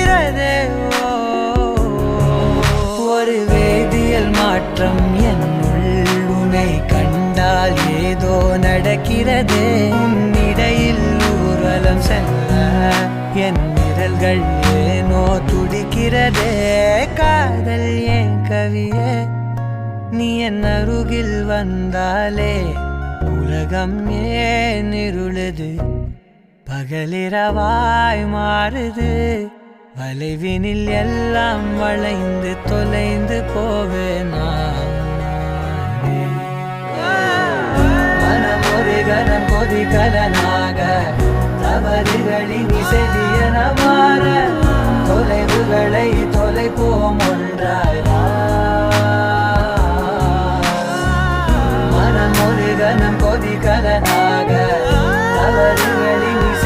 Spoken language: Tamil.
நடக்கிறதே. ஒரு வேதியியல் மாற்றம் என்னுள் உன்னை கண்டால் ஏதோ நடக்கிறதே. இடையில் ஊர்வலம் செல்ல என் விரல்கள் ஏனோ துடிக்கிறதே. காதல் ஏன் கவியே, நீ என் அருகில் வந்தாலே உலகம் ஏன் இருளுது, பகலிரவாய் மாறுது. வளைவினில் எல்லாம் வளைந்து தொலைந்து போவேனா. மனம் ஒரு கணம் கொதிகலனாக தவறுகளின் இசையன மாற தொலைவுகளை தொலைப்போம் ஒன்றாய்.